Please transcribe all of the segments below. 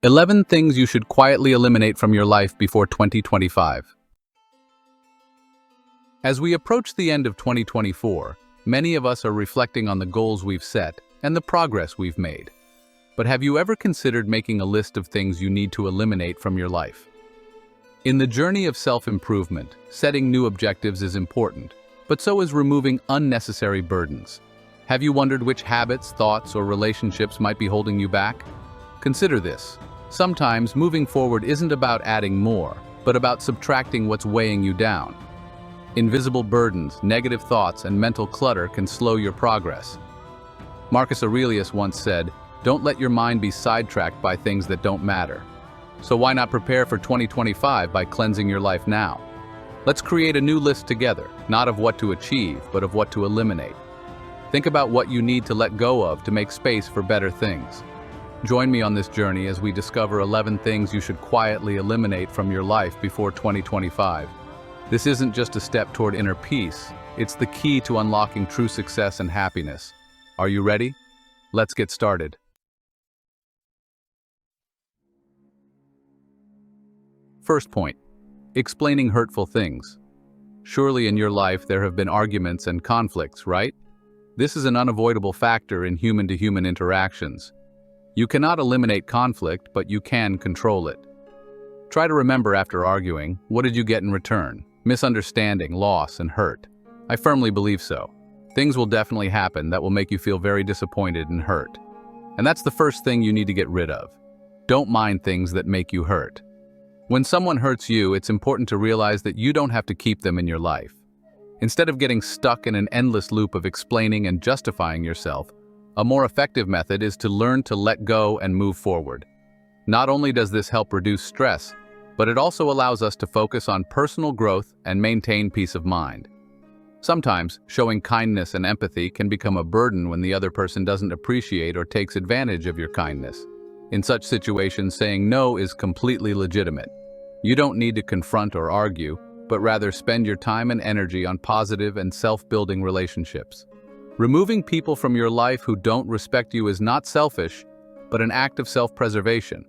11 things you should quietly eliminate from your life before 2025. As we approach the end of 2024, many of us are reflecting on the goals we've set and the progress we've made. But have you ever considered making a list of things you need to eliminate from your life? In the journey of self-improvement, setting new objectives is important, but so is removing unnecessary burdens. Have you wondered which habits, thoughts, or relationships might be holding you back? Consider this. Sometimes moving forward isn't about adding more, but about subtracting what's weighing you down. Invisible burdens, negative thoughts, and mental clutter can slow your progress. Marcus Aurelius once said, "Don't let your mind be sidetracked by things that don't matter." So why not prepare for 2025 by cleansing your life now? Let's create a new list together, not of what to achieve, but of what to eliminate. Think about what you need to let go of to make space for better things. Join me on this journey as we discover 11 things you should quietly eliminate from your life before 2025. This isn't just a step toward inner peace, it's the key to unlocking true success and happiness. Are you ready? Let's get started. First point, explaining hurtful things. Surely in your life there have been arguments and conflicts, right? This is an unavoidable factor in human-to-human interactions. You cannot eliminate conflict, but you can control it. Try to remember after arguing, what did you get in return? Misunderstanding, loss, and hurt. I firmly believe so. Things will definitely happen that will make you feel very disappointed and hurt. And that's the first thing you need to get rid of. Don't mind things that make you hurt. When someone hurts you, it's important to realize that you don't have to keep them in your life. Instead of getting stuck in an endless loop of explaining and justifying yourself, a more effective method is to learn to let go and move forward. Not only does this help reduce stress, but it also allows us to focus on personal growth and maintain peace of mind. Sometimes, showing kindness and empathy can become a burden when the other person doesn't appreciate or takes advantage of your kindness. In such situations, saying no is completely legitimate. You don't need to confront or argue, but rather spend your time and energy on positive and self-building relationships. Removing people from your life who don't respect you is not selfish, but an act of self-preservation.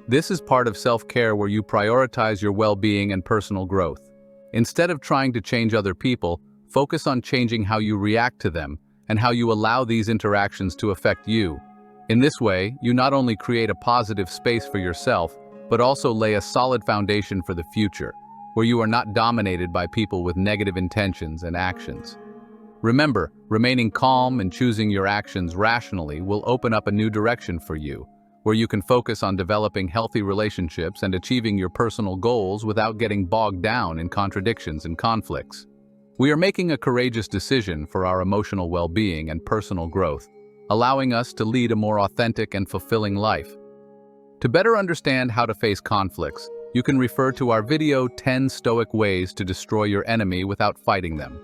This is part of self-care where you prioritize your well-being and personal growth. Instead of trying to change other people, focus on changing how you react to them and how you allow these interactions to affect you. In this way, you not only create a positive space for yourself, but also lay a solid foundation for the future, where you are not dominated by people with negative intentions and actions. Remember, remaining calm and choosing your actions rationally will open up a new direction for you, where you can focus on developing healthy relationships and achieving your personal goals without getting bogged down in contradictions and conflicts. We are making a courageous decision for our emotional well-being and personal growth, allowing us to lead a more authentic and fulfilling life. To better understand how to face conflicts, you can refer to our video 10 Stoic Ways to Destroy Your Enemy Without Fighting Them.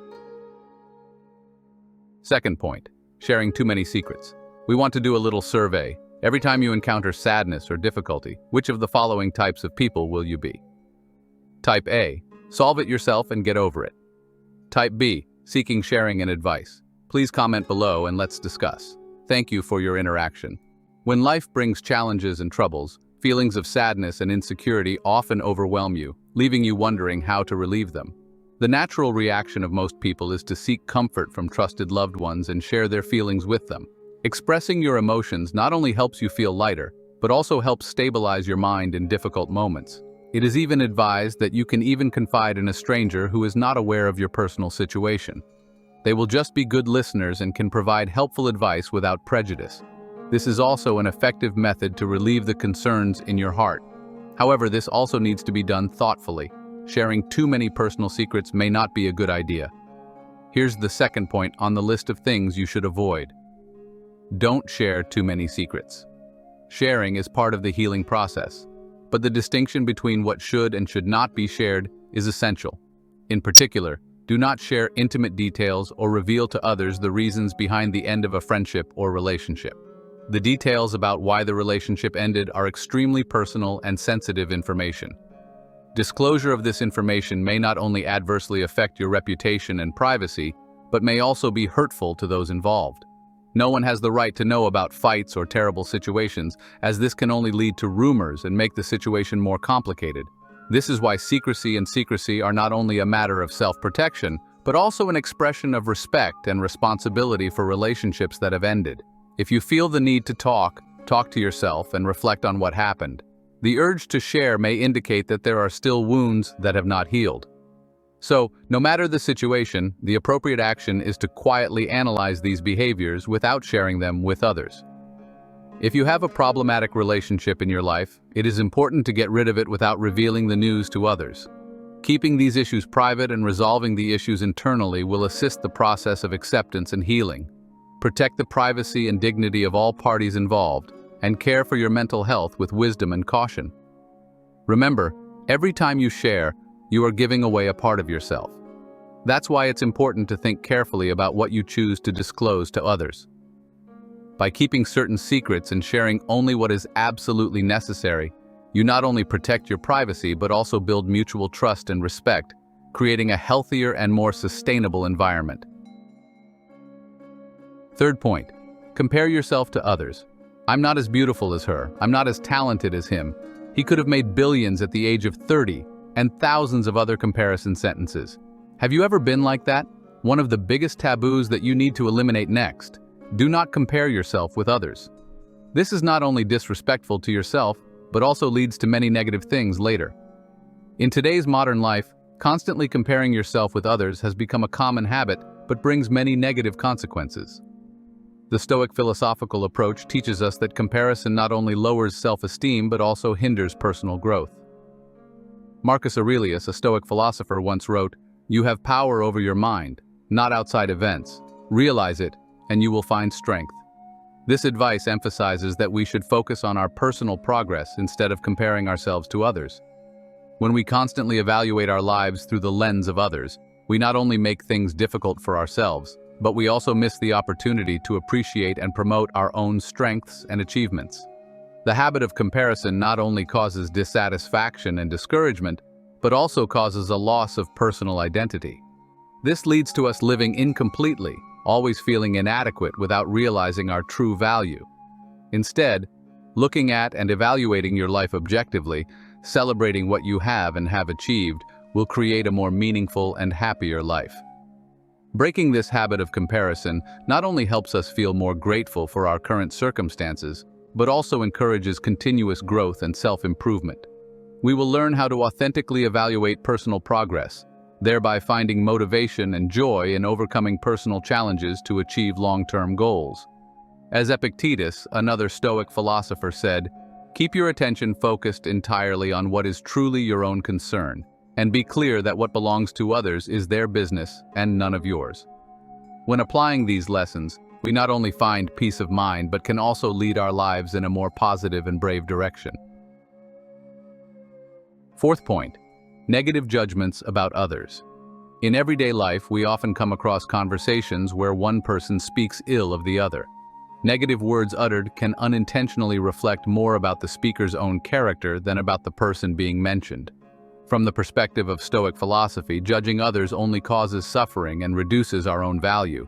Second point, sharing too many secrets. We want to do a little survey. Every time you encounter sadness or difficulty, which of the following types of people will you be? Type A, solve it yourself and get over it. Type B, seeking sharing and advice. Please comment below and let's discuss. Thank you for your interaction. When life brings challenges and troubles, feelings of sadness and insecurity often overwhelm you, leaving you wondering how to relieve them. The natural reaction of most people is to seek comfort from trusted loved ones and share their feelings with them. Expressing your emotions not only helps you feel lighter, but also helps stabilize your mind in difficult moments. It is even advised that you can even confide in a stranger who is not aware of your personal situation. They will just be good listeners and can provide helpful advice without prejudice. This is also an effective method to relieve the concerns in your heart. However, this also needs to be done thoughtfully. Sharing too many personal secrets may not be a good idea. Here's the second point on the list of things you should avoid. Don't share too many secrets. Sharing is part of the healing process, but the distinction between what should and should not be shared is essential. In particular, do not share intimate details or reveal to others the reasons behind the end of a friendship or relationship. The details about why the relationship ended are extremely personal and sensitive information. Disclosure of this information may not only adversely affect your reputation and privacy, but may also be hurtful to those involved. No one has the right to know about fights or terrible situations, as this can only lead to rumors and make the situation more complicated. This is why secrecy are not only a matter of self-protection, but also an expression of respect and responsibility for relationships that have ended. If you feel the need to talk to yourself and reflect on what happened. The urge to share may indicate that there are still wounds that have not healed. So, no matter the situation, the appropriate action is to quietly analyze these behaviors without sharing them with others. If you have a problematic relationship in your life, it is important to get rid of it without revealing the news to others. Keeping these issues private and resolving the issues internally will assist the process of acceptance and healing. Protect the privacy and dignity of all parties involved, and care for your mental health with wisdom and caution. Remember, every time you share, you are giving away a part of yourself. That's why it's important to think carefully about what you choose to disclose to others. By keeping certain secrets and sharing only what is absolutely necessary, you not only protect your privacy but also build mutual trust and respect, creating a healthier and more sustainable environment. Third point, compare yourself to others. I'm not as beautiful as her. I'm not as talented as him. He could have made billions at the age of 30, and thousands of other comparison sentences. Have you ever been like that? One of the biggest taboos that you need to eliminate next. Do not compare yourself with others. This is not only disrespectful to yourself, but also leads to many negative things later. In today's modern life, constantly comparing yourself with others has become a common habit, but brings many negative consequences. The Stoic philosophical approach teaches us that comparison not only lowers self-esteem but also hinders personal growth. Marcus Aurelius, a Stoic philosopher, once wrote, "You have power over your mind, not outside events. Realize it, and you will find strength." This advice emphasizes that we should focus on our personal progress instead of comparing ourselves to others. When we constantly evaluate our lives through the lens of others, we not only make things difficult for ourselves, but we also miss the opportunity to appreciate and promote our own strengths and achievements. The habit of comparison not only causes dissatisfaction and discouragement, but also causes a loss of personal identity. This leads to us living incompletely, always feeling inadequate without realizing our true value. Instead, looking at and evaluating your life objectively, celebrating what you have and have achieved, will create a more meaningful and happier life. Breaking this habit of comparison not only helps us feel more grateful for our current circumstances, but also encourages continuous growth and self-improvement. We will learn how to authentically evaluate personal progress, thereby finding motivation and joy in overcoming personal challenges to achieve long-term goals. As Epictetus, another Stoic philosopher, said, "Keep your attention focused entirely on what is truly your own concern, and be clear that what belongs to others is their business and none of yours." When applying these lessons, we not only find peace of mind but can also lead our lives in a more positive and brave direction. Fourth point, negative judgments about others. In everyday life, we often come across conversations where one person speaks ill of the other. Negative words uttered can unintentionally reflect more about the speaker's own character than about the person being mentioned. From the perspective of Stoic philosophy, judging others only causes suffering and reduces our own value.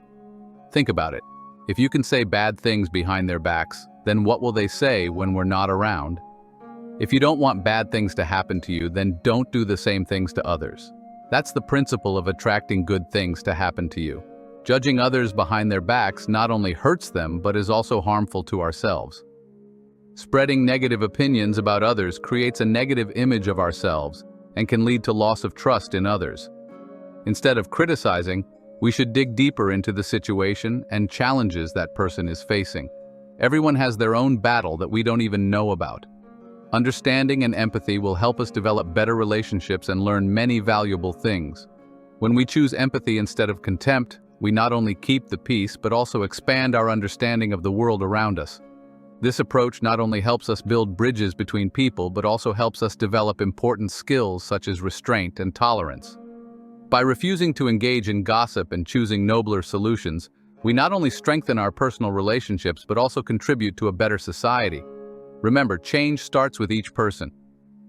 Think about it. If you can say bad things behind their backs, then what will they say when we're not around? If you don't want bad things to happen to you, then don't do the same things to others. That's the principle of attracting good things to happen to you. Judging others behind their backs not only hurts them, but is also harmful to ourselves. Spreading negative opinions about others creates a negative image of ourselves and can lead to loss of trust in others. Instead of criticizing, we should dig deeper into the situation and challenges that person is facing. Everyone has their own battle that we don't even know about. Understanding and empathy will help us develop better relationships and learn many valuable things. When we choose empathy instead of contempt, we not only keep the peace but also expand our understanding of the world around us. This approach not only helps us build bridges between people but also helps us develop important skills such as restraint and tolerance. By refusing to engage in gossip and choosing nobler solutions, we not only strengthen our personal relationships but also contribute to a better society. Remember, change starts with each person.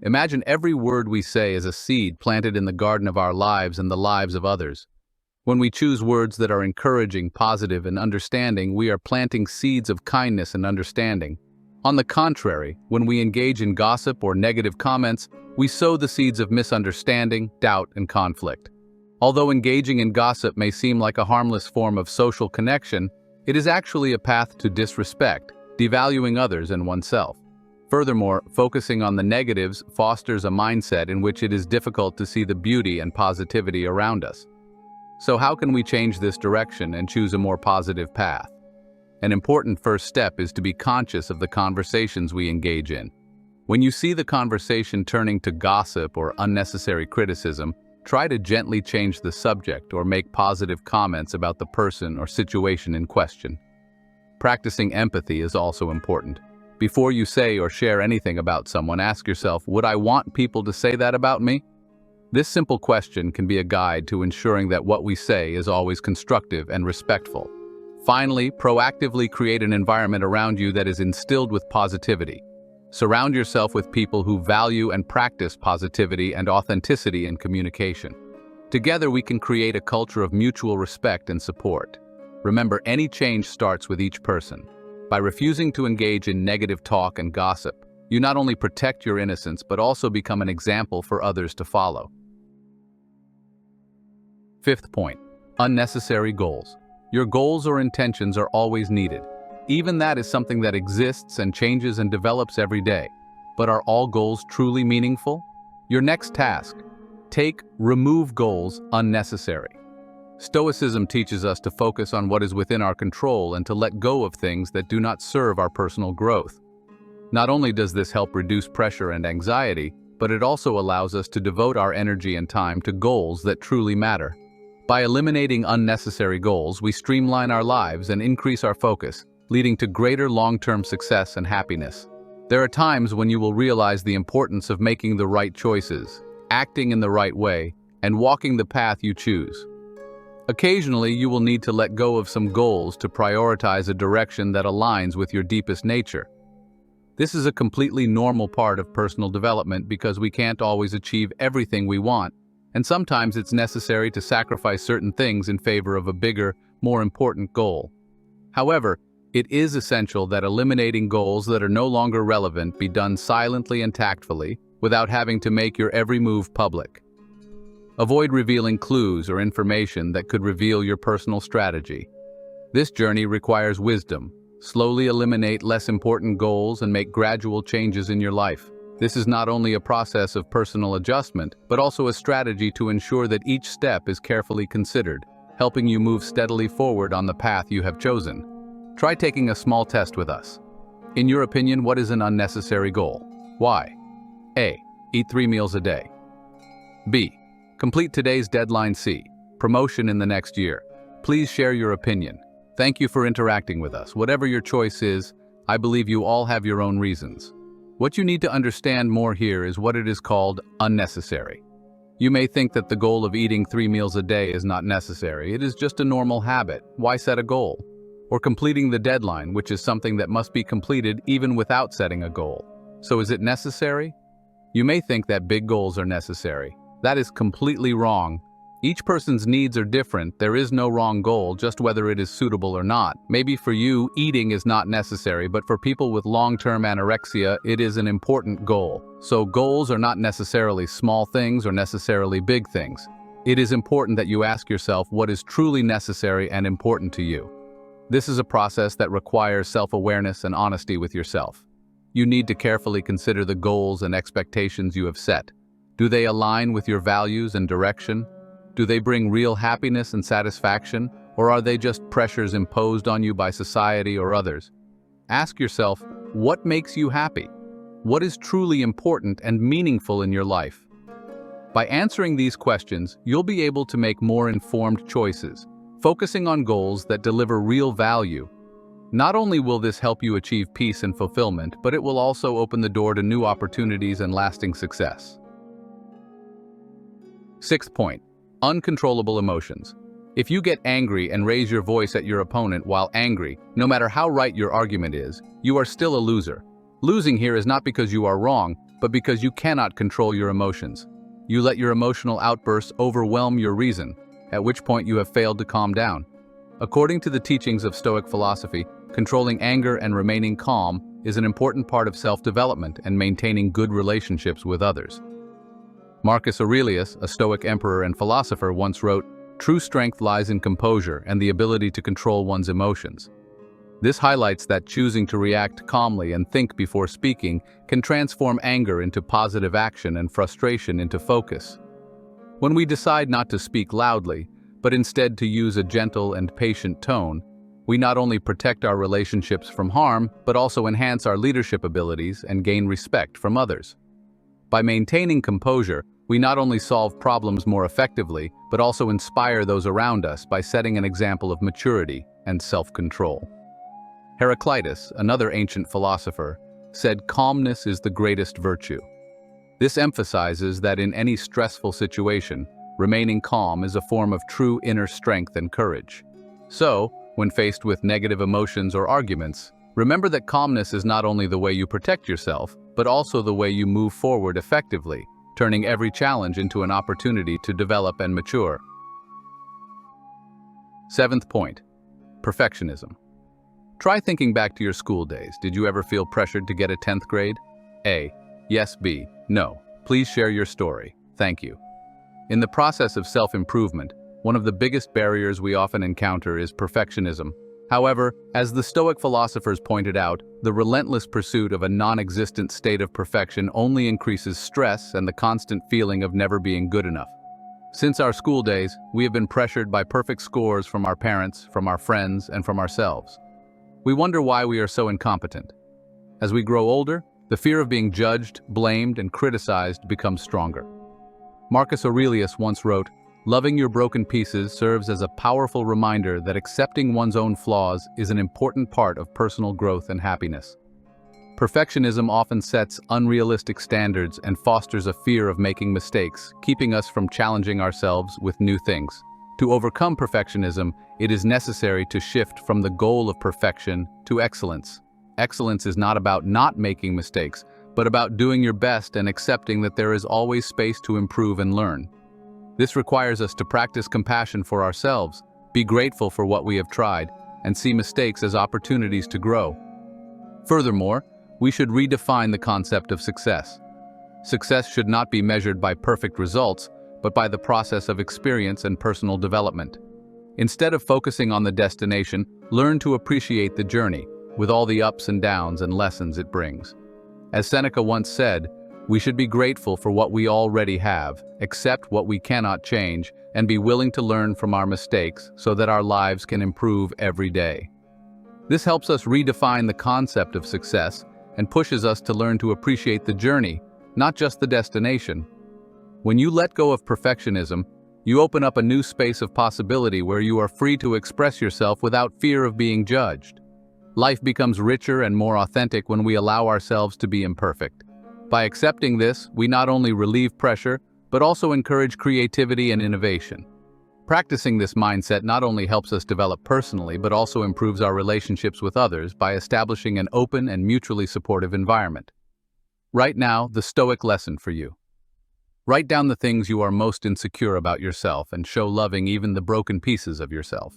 Imagine every word we say is a seed planted in the garden of our lives and the lives of others. When we choose words that are encouraging, positive, and understanding, we are planting seeds of kindness and understanding. On the contrary, when we engage in gossip or negative comments, we sow the seeds of misunderstanding, doubt, and conflict. Although engaging in gossip may seem like a harmless form of social connection, it is actually a path to disrespect, devaluing others and oneself. Furthermore, focusing on the negatives fosters a mindset in which it is difficult to see the beauty and positivity around us. So how can we change this direction and choose a more positive path? An important first step is to be conscious of the conversations we engage in. When you see the conversation turning to gossip or unnecessary criticism, try to gently change the subject or make positive comments about the person or situation in question. Practicing empathy is also important. Before you say or share anything about someone, ask yourself, would I want people to say that about me? This simple question can be a guide to ensuring that what we say is always constructive and respectful. Finally, proactively create an environment around you that is instilled with positivity. Surround yourself with people who value and practice positivity and authenticity in communication. Together, we can create a culture of mutual respect and support. Remember, any change starts with each person. By refusing to engage in negative talk and gossip, you not only protect your innocence but also become an example for others to follow. Fifth point, unnecessary goals. Your goals or intentions are always needed. Even that is something that exists and changes and develops every day. But are all goals truly meaningful? Your next task, remove goals unnecessary. Stoicism teaches us to focus on what is within our control and to let go of things that do not serve our personal growth. Not only does this help reduce pressure and anxiety, but it also allows us to devote our energy and time to goals that truly matter. By eliminating unnecessary goals, we streamline our lives and increase our focus, leading to greater long-term success and happiness. There are times when you will realize the importance of making the right choices, acting in the right way, and walking the path you choose. Occasionally, you will need to let go of some goals to prioritize a direction that aligns with your deepest nature. This is a completely normal part of personal development because we can't always achieve everything we want, and sometimes it's necessary to sacrifice certain things in favor of a bigger, more important goal. However, it is essential that eliminating goals that are no longer relevant be done silently and tactfully, without having to make your every move public. Avoid revealing clues or information that could reveal your personal strategy. This journey requires wisdom. Slowly eliminate less important goals and make gradual changes in your life. This is not only a process of personal adjustment, but also a strategy to ensure that each step is carefully considered, helping you move steadily forward on the path you have chosen. Try taking a small test with us. In your opinion, what is an unnecessary goal? Why? A. Eat 3 meals a day. B. Complete today's deadline. C. Promotion in the next year. Please share your opinion. Thank you for interacting with us. Whatever your choice is, I believe you all have your own reasons. What you need to understand more here is what it is called unnecessary. You may think that the goal of eating 3 meals a day is not necessary. It is just a normal habit. Why set a goal? Or completing the deadline, which is something that must be completed even without setting a goal. So is it necessary? You may think that big goals are necessary. That is completely wrong. Each person's needs are different. There is no wrong goal, just whether it is suitable or not. Maybe for you, eating is not necessary, but for people with long-term anorexia, it is an important goal. So goals are not necessarily small things or necessarily big things. It is important that you ask yourself what is truly necessary and important to you. This is a process that requires self-awareness and honesty with yourself. You need to carefully consider the goals and expectations you have set. Do they align with your values and direction? Do they bring real happiness and satisfaction, or are they just pressures imposed on you by society or others? Ask yourself, what makes you happy? What is truly important and meaningful in your life? By answering these questions, you'll be able to make more informed choices, focusing on goals that deliver real value. Not only will this help you achieve peace and fulfillment, but it will also open the door to new opportunities and lasting success. Sixth point. Uncontrollable emotions. If you get angry and raise your voice at your opponent while angry, no matter how right your argument is, you are still a loser. Losing here is not because you are wrong, but because you cannot control your emotions. You let your emotional outbursts overwhelm your reason. at which point you have failed to calm down. According to the teachings of Stoic philosophy, controlling anger and remaining calm is an important part of self-development and maintaining good relationships with others. Marcus Aurelius, a Stoic emperor and philosopher, once wrote, "True strength lies in composure and the ability to control one's emotions." This highlights that choosing to react calmly and think before speaking can transform anger into positive action and frustration into focus. When we decide not to speak loudly, but instead to use a gentle and patient tone, we not only protect our relationships from harm, but also enhance our leadership abilities and gain respect from others. By maintaining composure, we not only solve problems more effectively, but also inspire those around us by setting an example of maturity and self-control. Heraclitus, another ancient philosopher, said calmness is the greatest virtue. This emphasizes that in any stressful situation, remaining calm is a form of true inner strength and courage. So, when faced with negative emotions or arguments, remember that calmness is not only the way you protect yourself, but also the way you move forward effectively, turning every challenge into an opportunity to develop and mature. 7th point, perfectionism. Try thinking back to your school days. Did you ever feel pressured to get a 10th grade? A. Yes. B. No. Please share your story. Thank you. In the process of self-improvement, one of the biggest barriers we often encounter is perfectionism. However, as the Stoic philosophers pointed out, the relentless pursuit of a non-existent state of perfection only increases stress and the constant feeling of never being good enough. Since our school days, we have been pressured by perfect scores from our parents, from our friends, and from ourselves. We wonder why we are so incompetent. As we grow older, the fear of being judged, blamed, and criticized becomes stronger. Marcus Aurelius once wrote, "Loving your broken pieces serves as a powerful reminder that accepting one's own flaws is an important part of personal growth and happiness." Perfectionism often sets unrealistic standards and fosters a fear of making mistakes, keeping us from challenging ourselves with new things. To overcome perfectionism, it is necessary to shift from the goal of perfection to excellence. Excellence is not about not making mistakes, but about doing your best and accepting that there is always space to improve and learn. This requires us to practice compassion for ourselves, be grateful for what we have tried, and see mistakes as opportunities to grow. Furthermore, we should redefine the concept of success. Success should not be measured by perfect results, but by the process of experience and personal development. Instead of focusing on the destination, learn to appreciate the journey, with all the ups and downs and lessons it brings. As Seneca once said, we should be grateful for what we already have, accept what we cannot change, and be willing to learn from our mistakes so that our lives can improve every day. This helps us redefine the concept of success and pushes us to learn to appreciate the journey, not just the destination. When you let go of perfectionism, you open up a new space of possibility where you are free to express yourself without fear of being judged. Life becomes richer and more authentic when we allow ourselves to be imperfect. By accepting this, we not only relieve pressure, but also encourage creativity and innovation. Practicing this mindset not only helps us develop personally, but also improves our relationships with others by establishing an open and mutually supportive environment. Right now, the Stoic lesson for you. Write down the things you are most insecure about yourself and show loving even the broken pieces of yourself.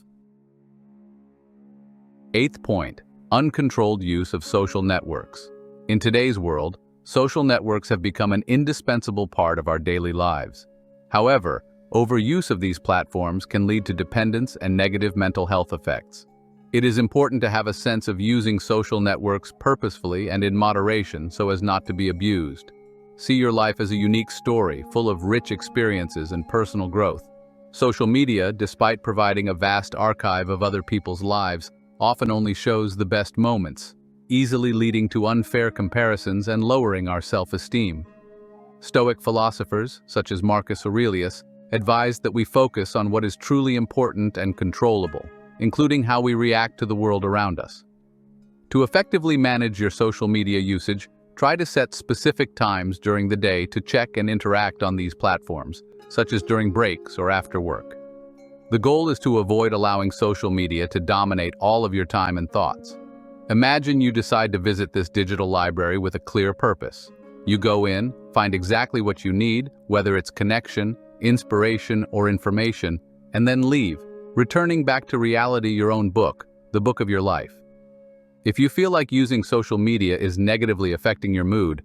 8th point, uncontrolled use of social networks. In today's world, social networks have become an indispensable part of our daily lives. However, overuse of these platforms can lead to dependence and negative mental health effects. It is important to have a sense of using social networks purposefully and in moderation so as not to be abused. See your life as a unique story, full of rich experiences and personal growth. Social media, despite providing a vast archive of other people's lives, often only shows the best moments, easily leading to unfair comparisons and lowering our self-esteem. Stoic philosophers, such as Marcus Aurelius, advised that we focus on what is truly important and controllable, including how we react to the world around us. To effectively manage your social media usage, try to set specific times during the day to check and interact on these platforms, such as during breaks or after work. The goal is to avoid allowing social media to dominate all of your time and thoughts. Imagine you decide to visit this digital library with a clear purpose. You go in, find exactly what you need, whether it's connection, inspiration, or information, and then leave, returning back to reality, your own book, the book of your life. If you feel like using social media is negatively affecting your mood,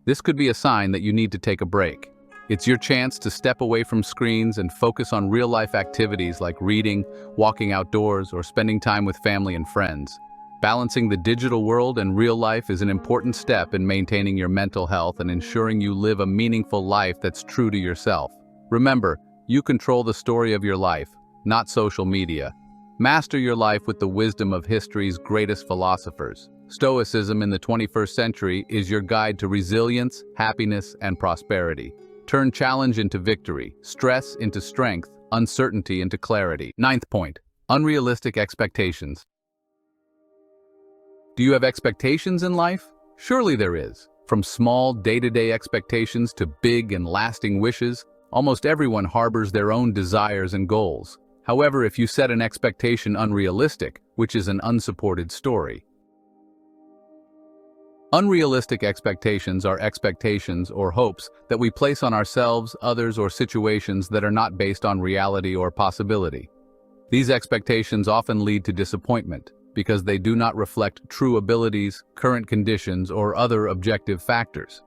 this could be a sign that you need to take a break. It's your chance to step away from screens and focus on real-life activities like reading, walking outdoors, or spending time with family and friends. Balancing the digital world and real life is an important step in maintaining your mental health and ensuring you live a meaningful life that's true to yourself. Remember, you control the story of your life, not social media. Master your life with the wisdom of history's greatest philosophers. Stoicism in the 21st century is your guide to resilience, happiness, and prosperity. Turn challenge into victory, stress into strength, uncertainty into clarity. Ninth point, unrealistic expectations. Do you have expectations in life? Surely there is. From small day-to-day expectations to big and lasting wishes, almost everyone harbors their own desires and goals. However, if you set an expectation unrealistic, which is an unsupported story. Unrealistic expectations are expectations or hopes that we place on ourselves, others, or situations that are not based on reality or possibility. These expectations often lead to disappointment because they do not reflect true abilities, current conditions, or other objective factors.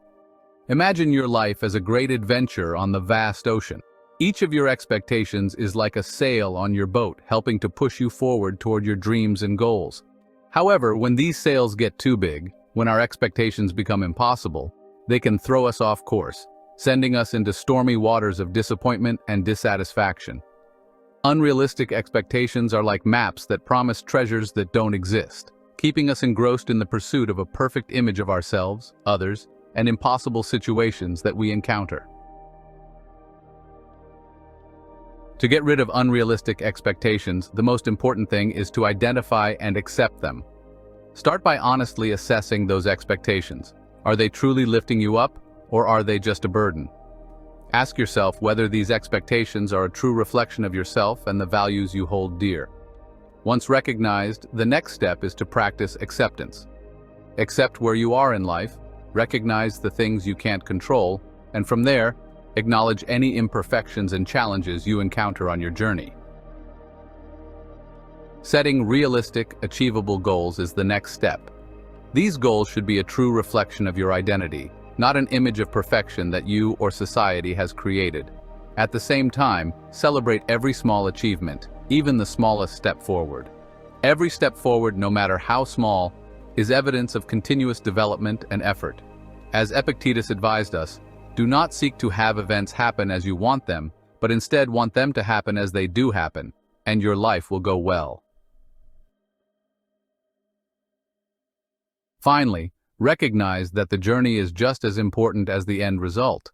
Imagine your life as a great adventure on the vast ocean. Each of your expectations is like a sail on your boat, helping to push you forward toward your dreams and goals. However, when these sails get too big, when our expectations become impossible, they can throw us off course, sending us into stormy waters of disappointment and dissatisfaction. Unrealistic expectations are like maps that promise treasures that don't exist, keeping us engrossed in the pursuit of a perfect image of ourselves, others, and impossible situations that we encounter. To get rid of unrealistic expectations, the most important thing is to identify and accept them. Start by honestly assessing those expectations. Are they truly lifting you up, or are they just a burden? Ask yourself whether these expectations are a true reflection of yourself and the values you hold dear. Once recognized, the next step is to practice acceptance. Accept where you are in life, recognize the things you can't control, and from there, acknowledge any imperfections and challenges you encounter on your journey. Setting realistic, achievable goals is the next step. These goals should be a true reflection of your identity, not an image of perfection that you or society has created. At the same time, celebrate every small achievement, even the smallest step forward. Every step forward, no matter how small, is evidence of continuous development and effort. As Epictetus advised us, do not seek to have events happen as you want them, but instead want them to happen as they do happen, and your life will go well. Finally, recognize that the journey is just as important as the end result.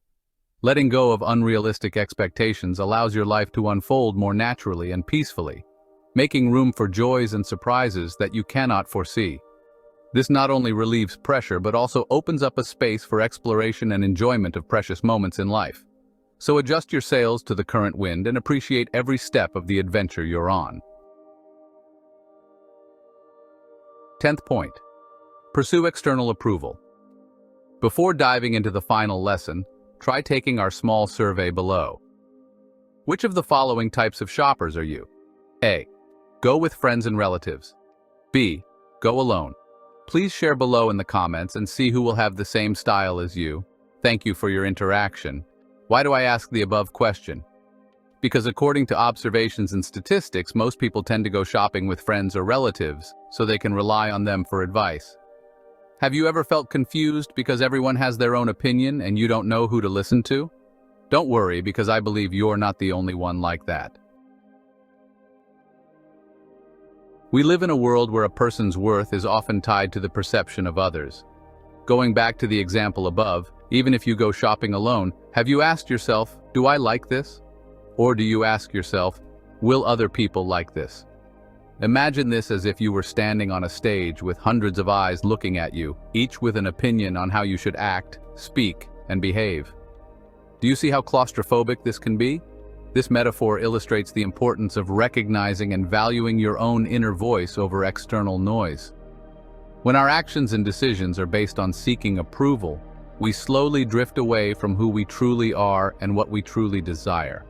Letting go of unrealistic expectations allows your life to unfold more naturally and peacefully, making room for joys and surprises that you cannot foresee. This not only relieves pressure but also opens up a space for exploration and enjoyment of precious moments in life. So adjust your sails to the current wind and appreciate every step of the adventure you're on. 10th point. Pursue external approval. Before diving into the final lesson, try taking our small survey below. Which of the following types of shoppers are you? A. Go with friends and relatives. B. Go alone. Please share below in the comments and see who will have the same style as you. Thank you for your interaction. Why do I ask the above question? Because according to observations and statistics, most people tend to go shopping with friends or relatives, so they can rely on them for advice. Have you ever felt confused because everyone has their own opinion and you don't know who to listen to? Don't worry, because I believe you're not the only one like that. We live in a world where a person's worth is often tied to the perception of others. Going back to the example above, even if you go shopping alone, have you asked yourself, do I like this? Or do you ask yourself, will other people like this? Imagine this as if you were standing on a stage with hundreds of eyes looking at you, each with an opinion on how you should act, speak, and behave. Do you see how claustrophobic this can be? This metaphor illustrates the importance of recognizing and valuing your own inner voice over external noise. When our actions and decisions are based on seeking approval, we slowly drift away from who we truly are and what we truly desire.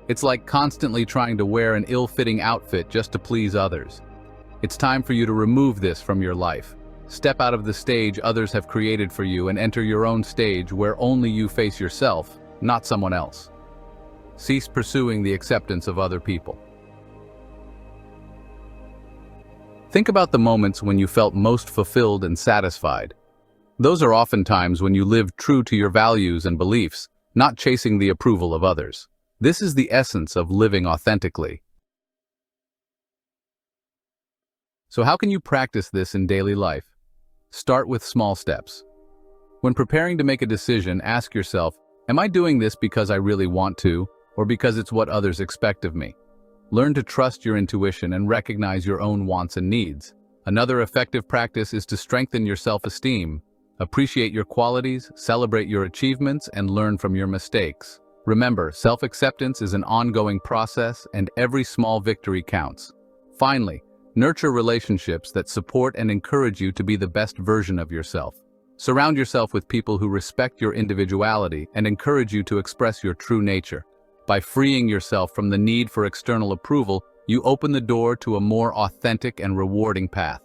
It's like constantly trying to wear an ill-fitting outfit just to please others. It's time for you to remove this from your life. Step out of the stage others have created for you and enter your own stage where only you face yourself, not someone else. Cease pursuing the acceptance of other people. Think about the moments when you felt most fulfilled and satisfied. Those are often times when you lived true to your values and beliefs, not chasing the approval of others. This is the essence of living authentically. So how can you practice this in daily life? Start with small steps. When preparing to make a decision, ask yourself, am I doing this because I really want to, or because it's what others expect of me? Learn to trust your intuition and recognize your own wants and needs. Another effective practice is to strengthen your self-esteem. Appreciate your qualities, celebrate your achievements, and learn from your mistakes. Remember, self-acceptance is an ongoing process, and every small victory counts. Finally, nurture relationships that support and encourage you to be the best version of yourself. Surround yourself with people who respect your individuality and encourage you to express your true nature. By freeing yourself from the need for external approval, you open the door to a more authentic and rewarding path.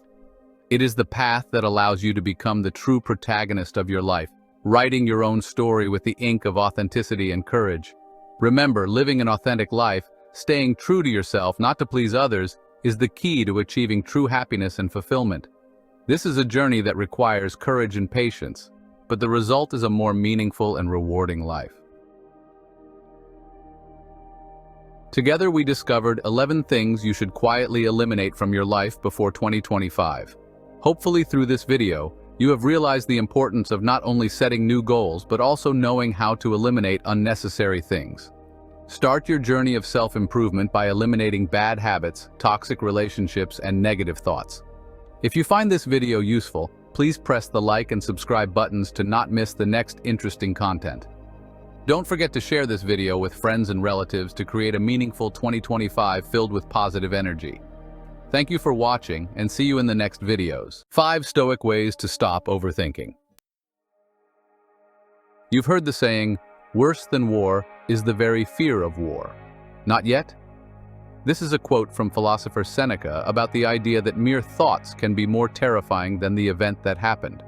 It is the path that allows you to become the true protagonist of your life, writing your own story with the ink of authenticity and courage. Remember, living an authentic life, staying true to yourself, not to please others, is the key to achieving true happiness and fulfillment. This is a journey that requires courage and patience, but the result is a more meaningful and rewarding life. Together we discovered 11 things you should quietly eliminate from your life before 2025. Hopefully through this video, you have realized the importance of not only setting new goals but also knowing how to eliminate unnecessary things. Start your journey of self-improvement by eliminating bad habits, toxic relationships, and negative thoughts. If you find this video useful, please press the like and subscribe buttons to not miss the next interesting content. Don't forget to share this video with friends and relatives to create a meaningful 2025 filled with positive energy. Thank you for watching, and see you in the next videos. 5 Stoic ways to stop overthinking. You've heard the saying, "Worse than war is the very fear of war." Not yet? This is a quote from philosopher Seneca about the idea that mere thoughts can be more terrifying than the event that happened.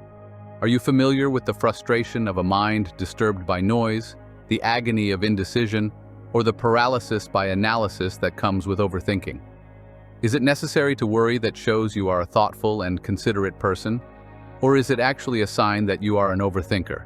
Are you familiar with the frustration of a mind disturbed by noise, the agony of indecision, or the paralysis by analysis that comes with overthinking? Is it necessary to worry that shows you are a thoughtful and considerate person? Or is it actually a sign that you are an overthinker?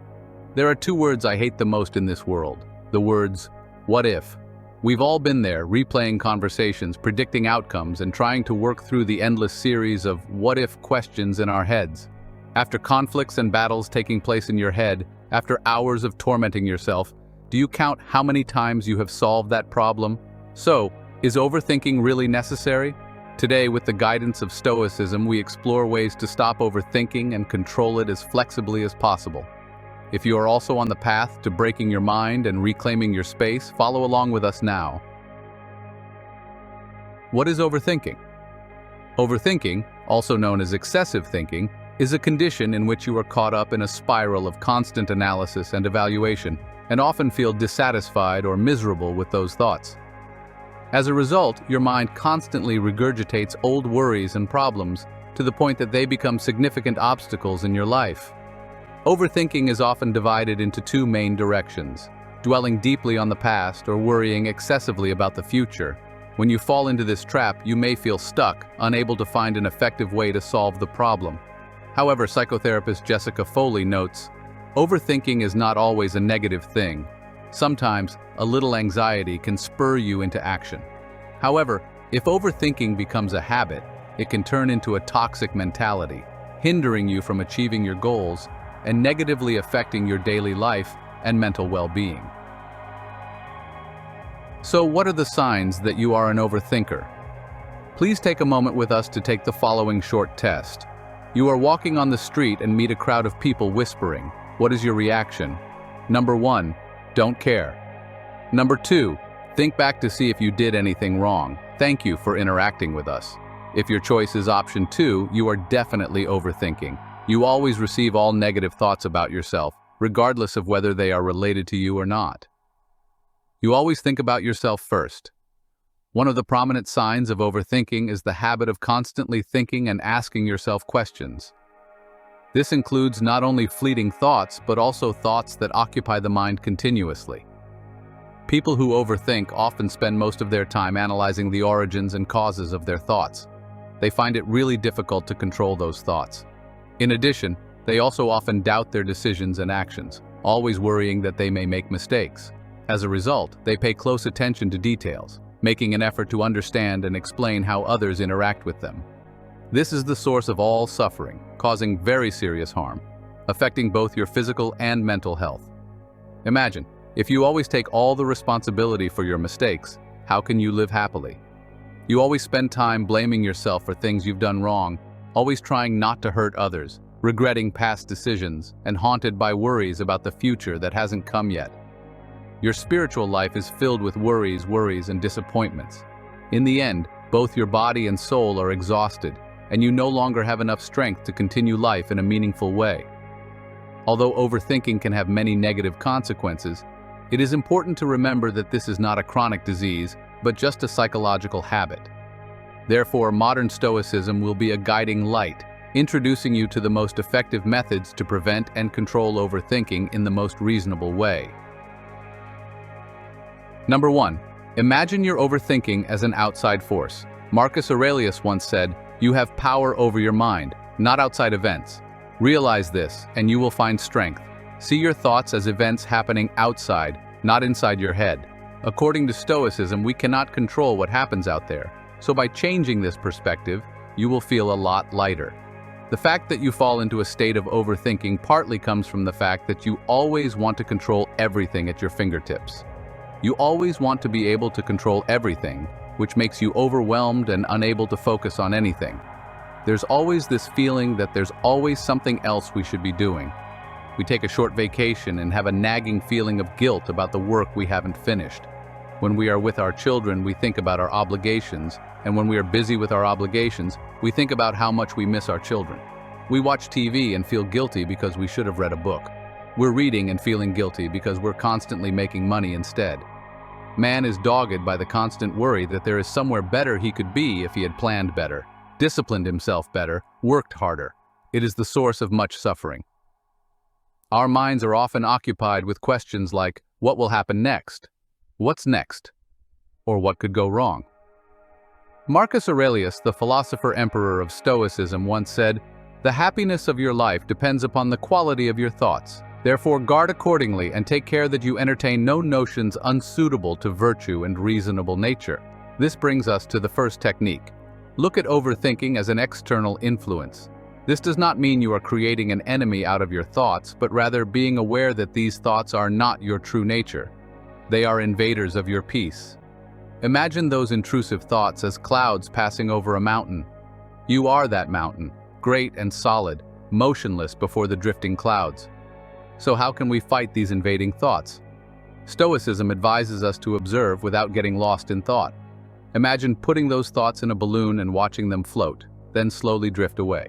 There are 2 words I hate the most in this world. The words, what if? We've all been there, replaying conversations, predicting outcomes, and trying to work through the endless series of what-if questions in our heads. After conflicts and battles taking place in your head, after hours of tormenting yourself, do you count how many times you have solved that problem? So, is overthinking really necessary? Today, with the guidance of Stoicism, we explore ways to stop overthinking and control it as flexibly as possible. If you are also on the path to breaking your mind and reclaiming your space, follow along with us now. What is overthinking? Overthinking, also known as excessive thinking, is a condition in which you are caught up in a spiral of constant analysis and evaluation, and often feel dissatisfied or miserable with those thoughts. As a result, your mind constantly regurgitates old worries and problems to the point that they become significant obstacles in your life. Overthinking is often divided into 2 main directions: dwelling deeply on the past or worrying excessively about the future. When you fall into this trap, you may feel stuck, unable to find an effective way to solve the problem. However, psychotherapist Jessica Foley notes, overthinking is not always a negative thing. Sometimes, a little anxiety can spur you into action. However, if overthinking becomes a habit, it can turn into a toxic mentality, hindering you from achieving your goals and negatively affecting your daily life and mental well-being. So, what are the signs that you are an overthinker? Please take a moment with us to take the following short test. You are walking on the street and meet a crowd of people whispering. What is your reaction? Number 1, don't care. Number 2, think back to see if you did anything wrong. Thank you for interacting with us. If your choice is option 2, you are definitely overthinking. You always receive all negative thoughts about yourself, regardless of whether they are related to you or not. You always think about yourself first. One of the prominent signs of overthinking is the habit of constantly thinking and asking yourself questions. This includes not only fleeting thoughts, but also thoughts that occupy the mind continuously. People who overthink often spend most of their time analyzing the origins and causes of their thoughts. They find it really difficult to control those thoughts. In addition, they also often doubt their decisions and actions, always worrying that they may make mistakes. As a result, they pay close attention to details, making an effort to understand and explain how others interact with them. This is the source of all suffering, causing very serious harm, affecting both your physical and mental health. Imagine, if you always take all the responsibility for your mistakes, how can you live happily? You always spend time blaming yourself for things you've done wrong, always trying not to hurt others, regretting past decisions, and haunted by worries about the future that hasn't come yet. Your spiritual life is filled with worries, and disappointments. In the end, both your body and soul are exhausted, and you no longer have enough strength to continue life in a meaningful way. Although overthinking can have many negative consequences, it is important to remember that this is not a chronic disease, but just a psychological habit. Therefore, modern Stoicism will be a guiding light, introducing you to the most effective methods to prevent and control overthinking in the most reasonable way. Number 1. Imagine your overthinking as an outside force. Marcus Aurelius once said, "You have power over your mind, not outside events." Realize this, and you will find strength. See your thoughts as events happening outside, not inside your head. According to Stoicism, we cannot control what happens out there, so by changing this perspective, you will feel a lot lighter. The fact that you fall into a state of overthinking partly comes from the fact that you always want to control everything at your fingertips. You always want to be able to control everything, which makes you overwhelmed and unable to focus on anything. There's always this feeling that there's always something else we should be doing. We take a short vacation and have a nagging feeling of guilt about the work we haven't finished. When we are with our children, we think about our obligations, and when we are busy with our obligations, we think about how much we miss our children. We watch TV and feel guilty because we should have read a book. We're reading and feeling guilty because we're constantly making money instead. Man is dogged by the constant worry that there is somewhere better he could be if he had planned better, disciplined himself better, worked harder. It is the source of much suffering. Our minds are often occupied with questions like, what will happen next? What's next? Or what could go wrong? Marcus Aurelius, the philosopher-emperor of Stoicism, once said, "The happiness of your life depends upon the quality of your thoughts. Therefore, guard accordingly and take care that you entertain no notions unsuitable to virtue and reasonable nature." This brings us to the first technique. Look at overthinking as an external influence. This does not mean you are creating an enemy out of your thoughts, but rather being aware that these thoughts are not your true nature. They are invaders of your peace. Imagine those intrusive thoughts as clouds passing over a mountain. You are that mountain, great and solid, motionless before the drifting clouds. So how can we fight these invading thoughts? Stoicism advises us to observe without getting lost in thought. Imagine putting those thoughts in a balloon and watching them float, then slowly drift away.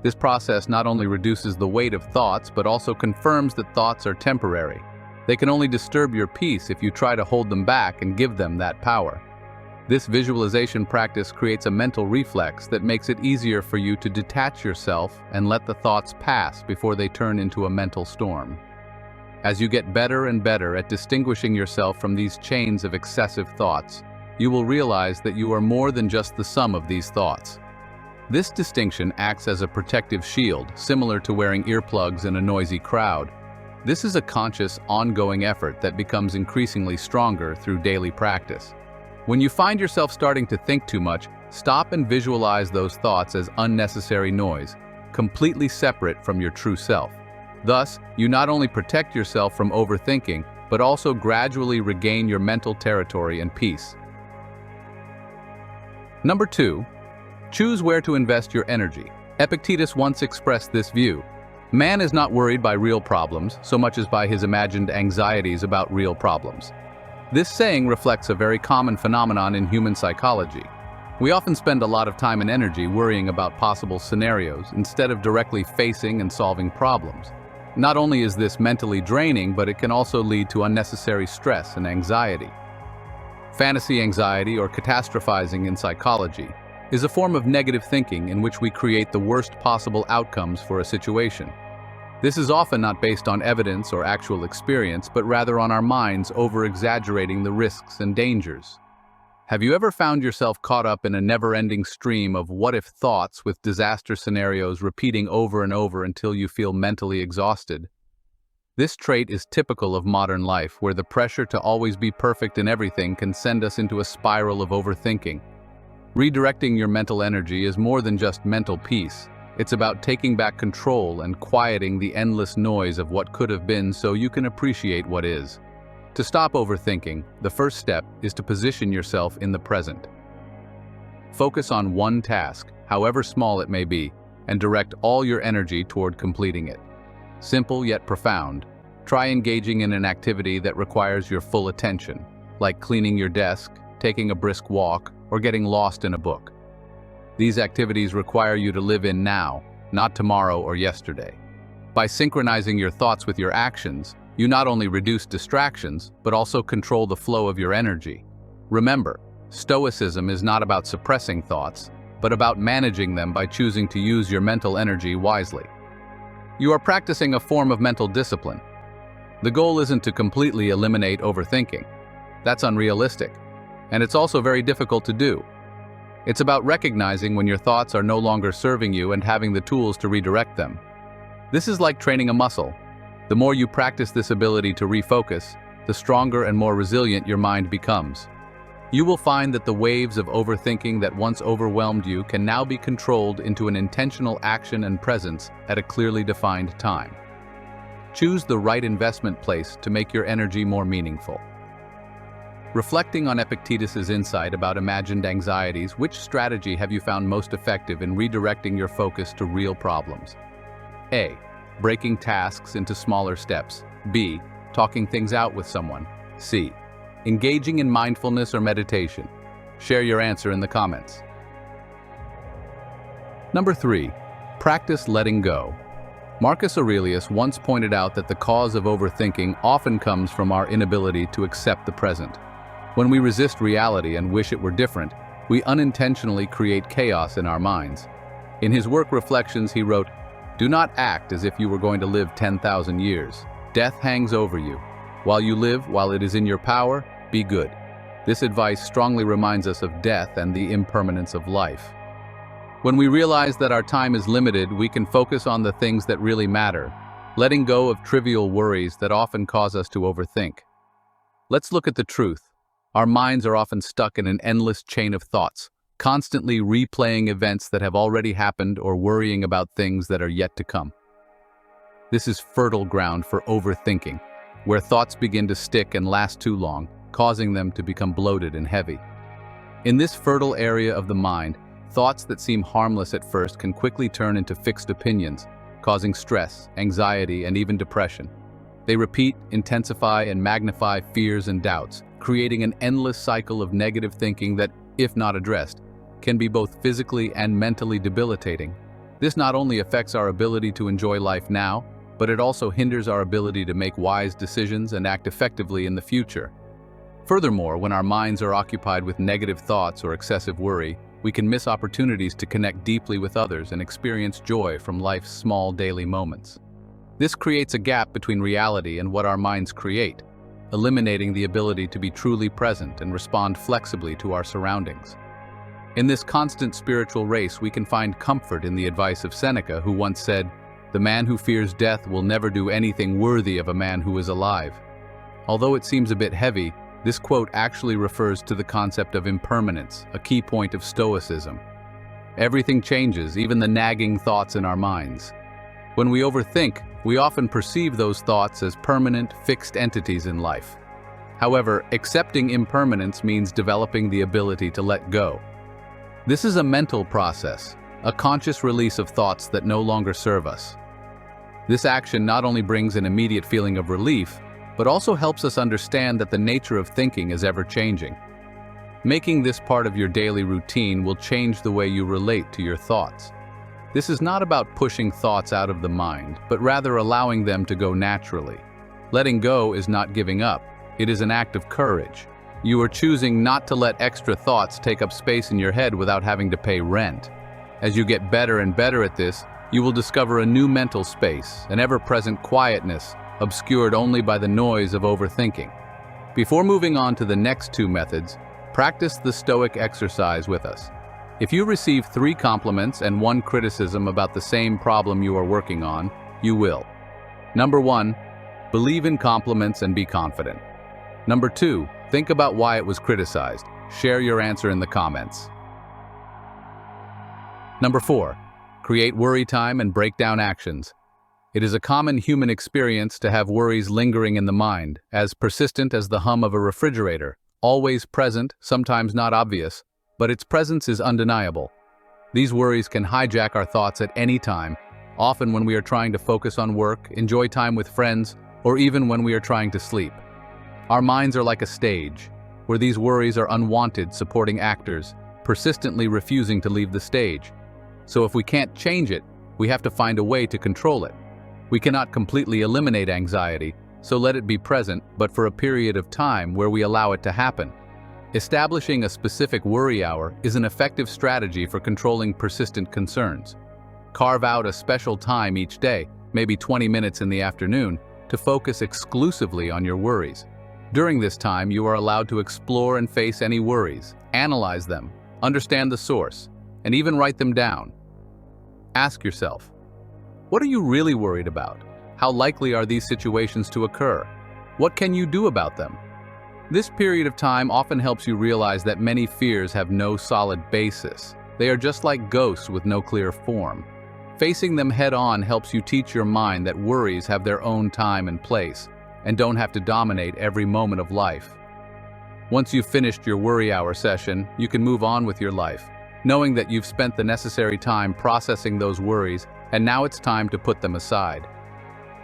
This process not only reduces the weight of thoughts, but also confirms that thoughts are temporary. They can only disturb your peace if you try to hold them back and give them that power. This visualization practice creates a mental reflex that makes it easier for you to detach yourself and let the thoughts pass before they turn into a mental storm. As you get better and better at distinguishing yourself from these chains of excessive thoughts, you will realize that you are more than just the sum of these thoughts. This distinction acts as a protective shield, similar to wearing earplugs in a noisy crowd. This is a conscious, ongoing effort that becomes increasingly stronger through daily practice. When you find yourself starting to think too much, stop and visualize those thoughts as unnecessary noise, completely separate from your true self. Thus, you not only protect yourself from overthinking, but also gradually regain your mental territory and peace. Number 2. Choose where to invest your energy. Epictetus once expressed this view: man is not worried by real problems so much as by his imagined anxieties about real problems. This saying reflects a very common phenomenon in human psychology. We often spend a lot of time and energy worrying about possible scenarios instead of directly facing and solving problems. Not only is this mentally draining, but it can also lead to unnecessary stress and anxiety. Fantasy anxiety, or catastrophizing in psychology, is a form of negative thinking in which we create the worst possible outcomes for a situation. This is often not based on evidence or actual experience, but rather on our minds over-exaggerating the risks and dangers. Have you ever found yourself caught up in a never-ending stream of what-if thoughts with disaster scenarios repeating over and over until you feel mentally exhausted? This trait is typical of modern life, where the pressure to always be perfect in everything can send us into a spiral of overthinking. Redirecting your mental energy is more than just mental peace. It's about taking back control and quieting the endless noise of what could have been so you can appreciate what is. To stop overthinking, the first step is to position yourself in the present. Focus on one task, however small it may be, and direct all your energy toward completing it. Simple yet profound. Try engaging in an activity that requires your full attention, like cleaning your desk, taking a brisk walk, or getting lost in a book. These activities require you to live in now, not tomorrow or yesterday. By synchronizing your thoughts with your actions, you not only reduce distractions, but also control the flow of your energy. Remember, Stoicism is not about suppressing thoughts, but about managing them by choosing to use your mental energy wisely. You are practicing a form of mental discipline. The goal isn't to completely eliminate overthinking. That's unrealistic, and it's also very difficult to do. It's about recognizing when your thoughts are no longer serving you and having the tools to redirect them. This is like training a muscle. The more you practice this ability to refocus, the stronger and more resilient your mind becomes. You will find that the waves of overthinking that once overwhelmed you can now be controlled into an intentional action and presence at a clearly defined time. Choose the right investment place to make your energy more meaningful. Reflecting on Epictetus's insight about imagined anxieties, which strategy have you found most effective in redirecting your focus to real problems? A. Breaking tasks into smaller steps. B. Talking things out with someone. C. Engaging in mindfulness or meditation. Share your answer in the comments. Number 3. Practice letting go. Marcus Aurelius once pointed out that the cause of overthinking often comes from our inability to accept the present. When we resist reality and wish it were different, we unintentionally create chaos in our minds. In his work Reflections, he wrote, "Do not act as if you were going to live 10,000 years. Death hangs over you. While you live, while it is in your power, be good." This advice strongly reminds us of death and the impermanence of life. When we realize that our time is limited, we can focus on the things that really matter, letting go of trivial worries that often cause us to overthink. Let's look at the truth. Our minds are often stuck in an endless chain of thoughts, constantly replaying events that have already happened or worrying about things that are yet to come. This is fertile ground for overthinking, where thoughts begin to stick and last too long, causing them to become bloated and heavy. In this fertile area of the mind, thoughts that seem harmless at first can quickly turn into fixed opinions, causing stress, anxiety, and even depression. They repeat, intensify, and magnify fears and doubts, creating an endless cycle of negative thinking that, if not addressed, can be both physically and mentally debilitating. This not only affects our ability to enjoy life now, but it also hinders our ability to make wise decisions and act effectively in the future. Furthermore, when our minds are occupied with negative thoughts or excessive worry, we can miss opportunities to connect deeply with others and experience joy from life's small daily moments. This creates a gap between reality and what our minds create, eliminating the ability to be truly present and respond flexibly to our surroundings. In this constant spiritual race, we can find comfort in the advice of Seneca, who once said, "The man who fears death will never do anything worthy of a man who is alive." Although it seems a bit heavy, this quote actually refers to the concept of impermanence, a key point of Stoicism. Everything changes, even the nagging thoughts in our minds. When we overthink, we often perceive those thoughts as permanent, fixed entities in life. However, accepting impermanence means developing the ability to let go. This is a mental process, a conscious release of thoughts that no longer serve us. This action not only brings an immediate feeling of relief, but also helps us understand that the nature of thinking is ever-changing. Making this part of your daily routine will change the way you relate to your thoughts. This is not about pushing thoughts out of the mind, but rather allowing them to go naturally. Letting go is not giving up. It is an act of courage. You are choosing not to let extra thoughts take up space in your head without having to pay rent. As you get better and better at this, you will discover a new mental space, an ever-present quietness, obscured only by the noise of overthinking. Before moving on to the next two methods, practice the Stoic exercise with us. If you receive 3 compliments and 1 criticism about the same problem you are working on, you will. Number 1, believe in compliments and be confident. Number 2, think about why it was criticized. Share your answer in the comments. Number 4, create worry time and break down actions. It is a common human experience to have worries lingering in the mind, as persistent as the hum of a refrigerator, always present, sometimes not obvious, but its presence is undeniable. These worries can hijack our thoughts at any time, often when we are trying to focus on work, enjoy time with friends, or even when we are trying to sleep. Our minds are like a stage, where these worries are unwanted supporting actors, persistently refusing to leave the stage. So if we can't change it, we have to find a way to control it. We cannot completely eliminate anxiety, so let it be present, but for a period of time where we allow it to happen. Establishing a specific worry hour is an effective strategy for controlling persistent concerns. Carve out a special time each day, maybe 20 minutes in the afternoon, to focus exclusively on your worries. During this time, you are allowed to explore and face any worries, analyze them, understand the source, and even write them down. Ask yourself, what are you really worried about? How likely are these situations to occur? What can you do about them? This period of time often helps you realize that many fears have no solid basis. They are just like ghosts with no clear form. Facing them head-on helps you teach your mind that worries have their own time and place, and don't have to dominate every moment of life. Once you've finished your worry hour session, you can move on with your life, knowing that you've spent the necessary time processing those worries, and now it's time to put them aside.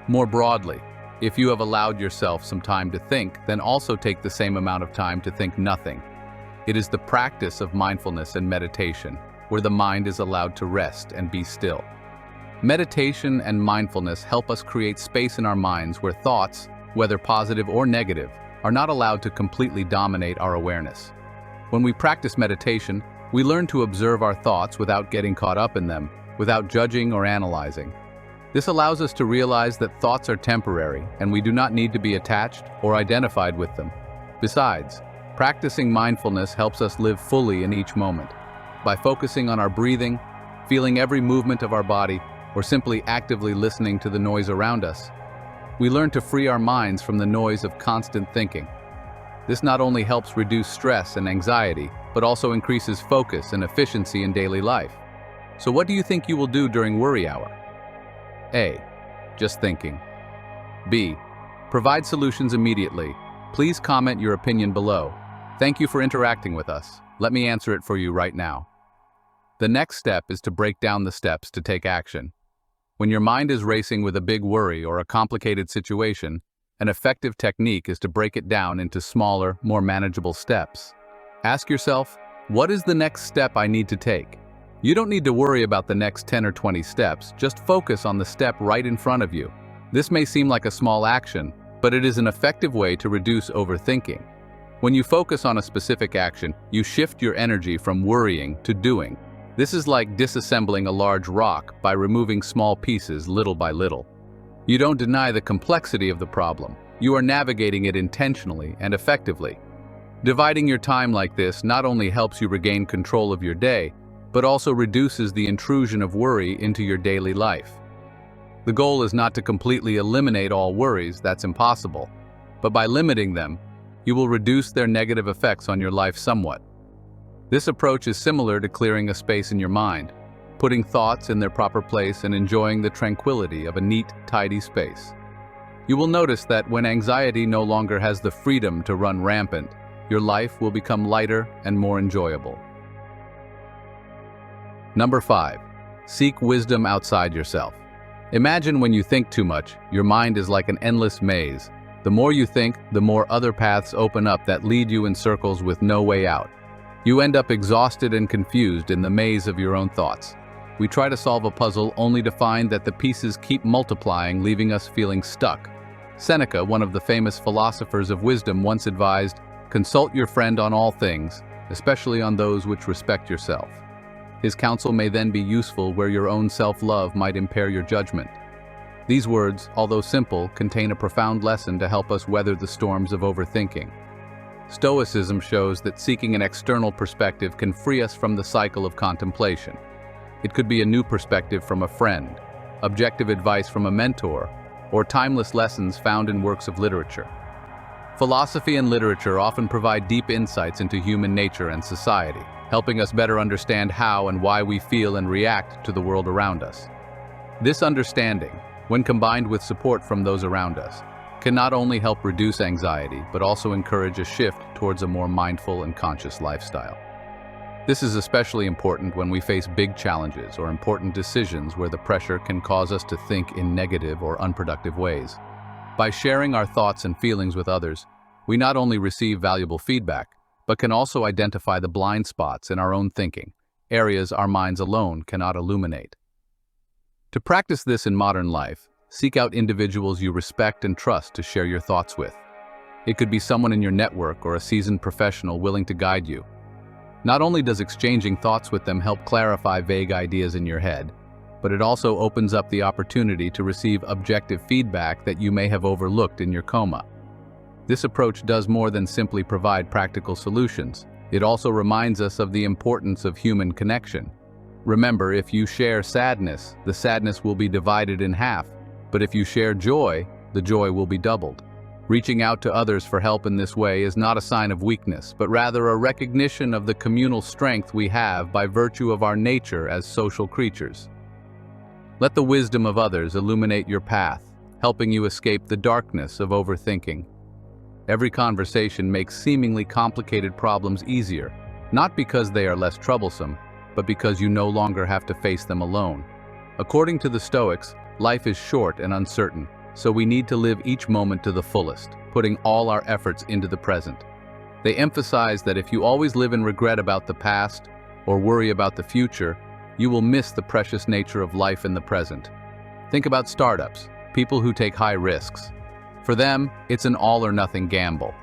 More broadly, if you have allowed yourself some time to think, then also take the same amount of time to think nothing. It is the practice of mindfulness and meditation, where the mind is allowed to rest and be still. Meditation and mindfulness help us create space in our minds where thoughts, whether positive or negative, are not allowed to completely dominate our awareness. When we practice meditation, we learn to observe our thoughts without getting caught up in them, without judging or analyzing. This allows us to realize that thoughts are temporary and we do not need to be attached or identified with them. Besides, practicing mindfulness helps us live fully in each moment. By focusing on our breathing, feeling every movement of our body, or simply actively listening to the noise around us, we learn to free our minds from the noise of constant thinking. This not only helps reduce stress and anxiety, but also increases focus and efficiency in daily life. So what do you think you will do during worry hour? A. Just thinking. B. Provide solutions immediately. Please comment your opinion below. Thank you for interacting with us. Let me answer it for you right now. The next step is to break down the steps to take action. When your mind is racing with a big worry or a complicated situation, an effective technique is to break it down into smaller, more manageable steps. Ask yourself, what is the next step I need to take? You don't need to worry about the next 10 or 20 steps, just focus on the step right in front of you. This may seem like a small action, but it is an effective way to reduce overthinking. When you focus on a specific action, you shift your energy from worrying to doing. This is like disassembling a large rock by removing small pieces little by little. You don't deny the complexity of the problem. You are navigating it intentionally and effectively. Dividing your time like this not only helps you regain control of your day, but also reduces the intrusion of worry into your daily life. The goal is not to completely eliminate all worries, that's impossible. But by limiting them, you will reduce their negative effects on your life somewhat. This approach is similar to clearing a space in your mind, putting thoughts in their proper place and enjoying the tranquility of a neat, tidy space. You will notice that when anxiety no longer has the freedom to run rampant, your life will become lighter and more enjoyable. Number 5. Seek wisdom outside yourself. Imagine when you think too much, your mind is like an endless maze. The more you think, the more other paths open up that lead you in circles with no way out. You end up exhausted and confused in the maze of your own thoughts. We try to solve a puzzle only to find that the pieces keep multiplying, leaving us feeling stuck. Seneca, one of the famous philosophers of wisdom, once advised, "Consult your friend on all things, especially on those which respect yourself." His counsel may then be useful where your own self-love might impair your judgment. These words, although simple, contain a profound lesson to help us weather the storms of overthinking. Stoicism shows that seeking an external perspective can free us from the cycle of contemplation. It could be a new perspective from a friend, objective advice from a mentor, or timeless lessons found in works of literature. Philosophy and literature often provide deep insights into human nature and society, helping us better understand how and why we feel and react to the world around us. This understanding, when combined with support from those around us, can not only help reduce anxiety, but also encourage a shift towards a more mindful and conscious lifestyle. This is especially important when we face big challenges or important decisions where the pressure can cause us to think in negative or unproductive ways. By sharing our thoughts and feelings with others, we not only receive valuable feedback, but can also identify the blind spots in our own thinking, areas our minds alone cannot illuminate. To practice this in modern life, seek out individuals you respect and trust to share your thoughts with. It could be someone in your network or a seasoned professional willing to guide you. Not only does exchanging thoughts with them help clarify vague ideas in your head, but it also opens up the opportunity to receive objective feedback that you may have overlooked in your coma. This approach does more than simply provide practical solutions. It also reminds us of the importance of human connection. Remember, if you share sadness, the sadness will be divided in half, but if you share joy, the joy will be doubled. Reaching out to others for help in this way is not a sign of weakness, but rather a recognition of the communal strength we have by virtue of our nature as social creatures. Let the wisdom of others illuminate your path, helping you escape the darkness of overthinking. Every conversation makes seemingly complicated problems easier, not because they are less troublesome, but because you no longer have to face them alone. According to the Stoics, life is short and uncertain, so we need to live each moment to the fullest, putting all our efforts into the present. They emphasize that if you always live in regret about the past or worry about the future, you will miss the precious nature of life in the present. Think about startups, people who take high risks. For them, it's an all-or-nothing gamble.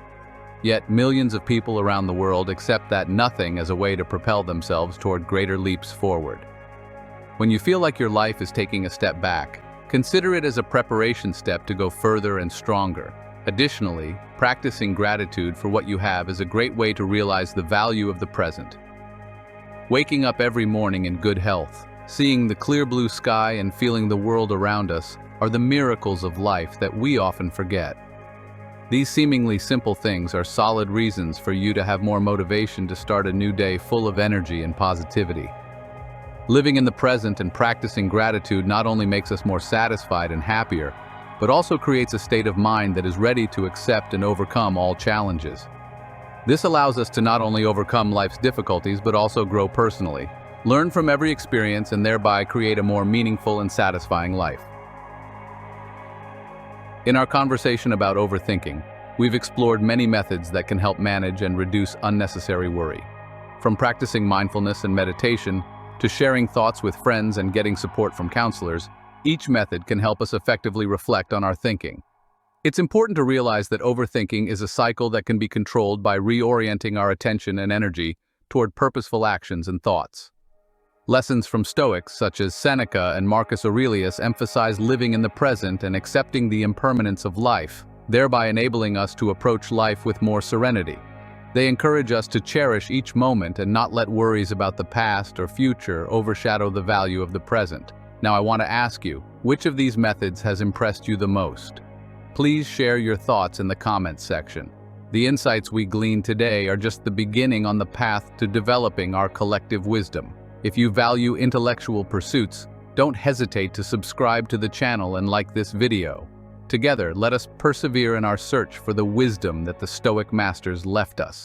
Yet millions of people around the world accept that nothing as a way to propel themselves toward greater leaps forward. When you feel like your life is taking a step back, consider it as a preparation step to go further and stronger. Additionally, practicing gratitude for what you have is a great way to realize the value of the present. Waking up every morning in good health, seeing the clear blue sky and feeling the world around us are the miracles of life that we often forget. These seemingly simple things are solid reasons for you to have more motivation to start a new day full of energy and positivity. Living in the present and practicing gratitude not only makes us more satisfied and happier, but also creates a state of mind that is ready to accept and overcome all challenges. This allows us to not only overcome life's difficulties, but also grow personally, learn from every experience, and thereby create a more meaningful and satisfying life. In our conversation about overthinking, we've explored many methods that can help manage and reduce unnecessary worry. From practicing mindfulness and meditation, to sharing thoughts with friends and getting support from counselors, each method can help us effectively reflect on our thinking. It's important to realize that overthinking is a cycle that can be controlled by reorienting our attention and energy toward purposeful actions and thoughts. Lessons from Stoics such as Seneca and Marcus Aurelius emphasize living in the present and accepting the impermanence of life, thereby enabling us to approach life with more serenity. They encourage us to cherish each moment and not let worries about the past or future overshadow the value of the present. Now I want to ask you, which of these methods has impressed you the most? Please share your thoughts in the comments section. The insights we gleaned today are just the beginning on the path to developing our collective wisdom. If you value intellectual pursuits, don't hesitate to subscribe to the channel and like this video. Together, let us persevere in our search for the wisdom that the Stoic masters left us.